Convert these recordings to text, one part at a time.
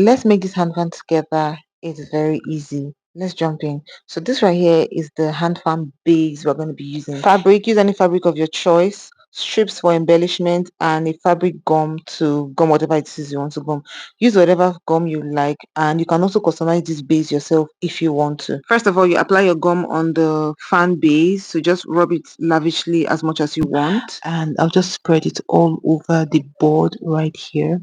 let's make this hand fan together. It's very easy. Let's jump in. So this right here is the hand fan base we're going to be using. Fabric, use any fabric of your choice. Strips for embellishment and a fabric gum to gum whatever it is you want to gum. Use whatever gum you like, and you can also customize this base yourself if you want to. First of all, you apply your gum on the fan base, so just rub it lavishly as much as you want, and I'll just spread it all over the board right here.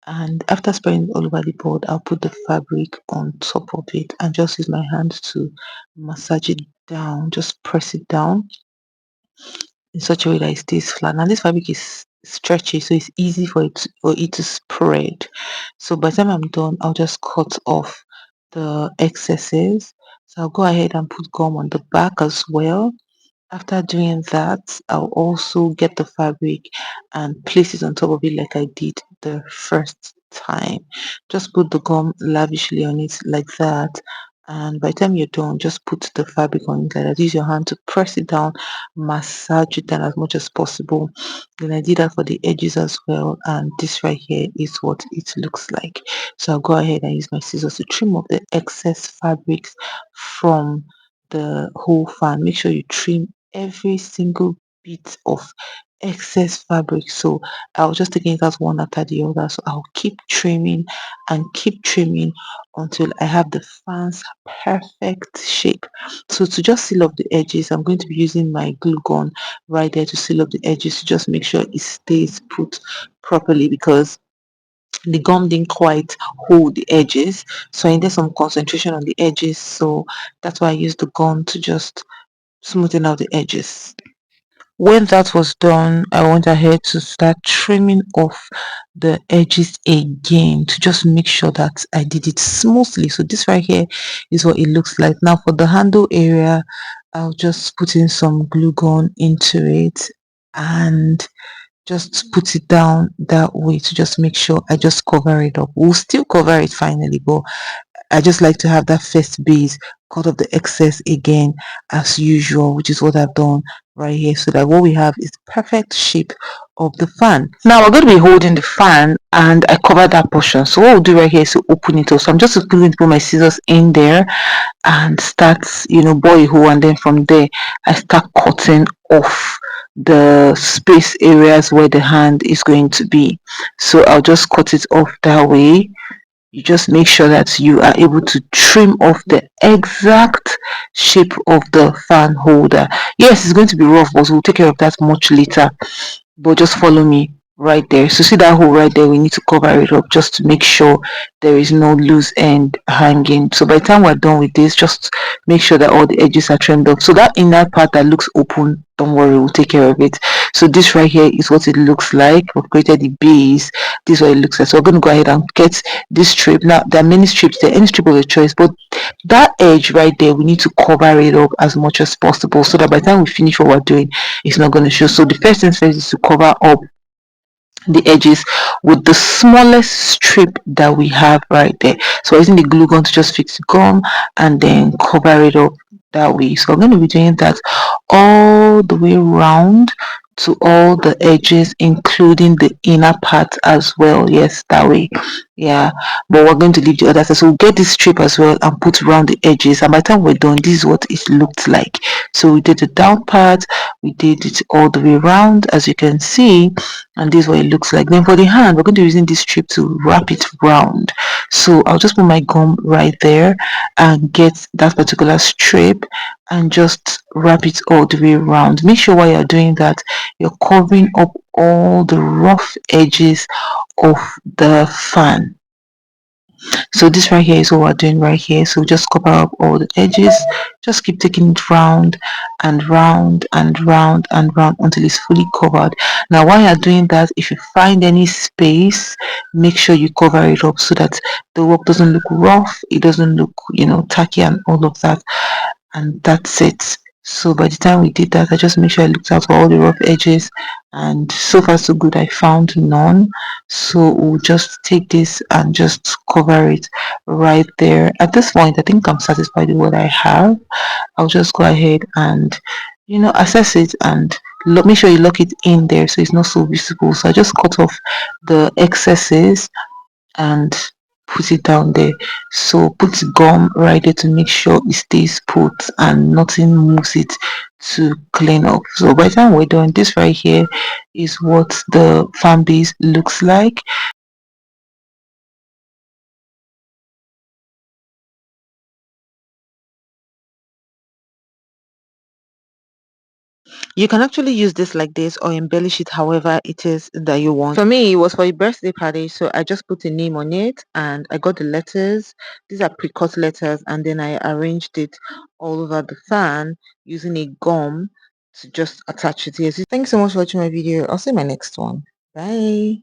And after spreading all over the board, I'll put the fabric on top of it and just use my hand to massage it down, just press it down in such a way that it stays flat. Now this fabric is stretchy, so it's easy for it to spread. So by the time I'm done, I'll just cut off the excesses. So I'll go ahead and put gum on the back as well. After doing that, I'll also get the fabric and place it on top of it like I did the first time. Just put the gum lavishly on it like that. And by the time you're done, just put the fabric on it like that. Use your hand to press it down, massage it down as much as possible. Then I did that for the edges as well. And this right here is what it looks like. So I'll go ahead and use my scissors to trim off the excess fabrics from the whole fan. Make sure you trim every single bit of excess fabric. So I'll just take it out one after the other. So I'll keep trimming and keep trimming until I have the fan's perfect shape. So to just seal up the edges, I'm going to be using my glue gun right there to seal up the edges to just make sure it stays put properly, because the gum didn't quite hold the edges, so I needed some concentration on the edges. So that's why I used the gun to just smoothen out the edges. When that was done, I went ahead to start trimming off the edges again to just make sure that I did it smoothly. So this right here is what it looks like. Now for the handle area, I'll just put in some glue gun into it and just put it down that way to just make sure I just cover it up. We'll still cover it finally, but I just like to have that first base, cut off the excess again as usual, which is what I've done right here, so that what we have is the perfect shape of the fan. Now we're going to be holding the fan and I covered that portion. So what we'll do right here is to open it up. So I'm just going to put my scissors in there and start, bore a hole, and then from there I start cutting off the space areas where the hand is going to be. So I'll just cut it off that way. You just make sure that you are able to trim off the exact shape of the fan holder. Yes, it's going to be rough, but we'll take care of that much later. But just follow me right there. So see that hole right there, we need to cover it up just to make sure there is no loose end hanging. So by the time we're done with this, just make sure that all the edges are trimmed up. So that inner part that looks open, don't worry, we'll take care of it. So this right here is what it looks like. We've created the base. This is what it looks like. So we're going to go ahead and get this strip. Now there are many strips there, any strip of your choice, but that edge right there, we need to cover it up as much as possible so that by the time we finish what we're doing, it's not going to show. So the first thing first is to cover up the edges with the smallest strip that we have right there. So we're using the glue gun to just fix the gum and then cover it up that way. So I'm going to be doing that all the way around to all the edges, including the inner part as well. Yes, that way. Yeah, but we're going to leave the other side. So we'll get this strip as well and put around the edges, and by the time we're done, this is what it looked like. So we did the down part, we did it all the way around, as you can see, and this is what it looks like. Then for the hand, we're going to be using this strip to wrap it round. So I'll just put my gum right there and get that particular strip and just wrap it all the way around. Make sure while you're doing that, you're covering up all the rough edges of the fan. So this right here is what we're doing right here. So just cover up all the edges, just keep taking it round and round and round and round until it's fully covered. Now while you're doing that, if you find any space, make sure you cover it up so that the work doesn't look rough, it doesn't look tacky and all of that. And that's it. So by the time we did that, I just made sure I looked out for all the rough edges, and so far so good, I found none. So we'll just take this and just cover it right there. At this point, I think I'm satisfied with what I have. I'll just go ahead and assess it and make sure you lock it in there so it's not so visible. So I just cut off the excesses and put it down there. So put gum right there to make sure it stays put and nothing moves it to clean up. So by the time we're done, this right here is what the fan base looks like. You can actually use this like this or embellish it however it is that you want. For me, it was for a birthday party, so I just put a name on it and I got the letters. These are pre-cut letters, and then I arranged it all over the fan using a gum to just attach it here. So thanks so much for watching my video. I'll see you in my next one. Bye.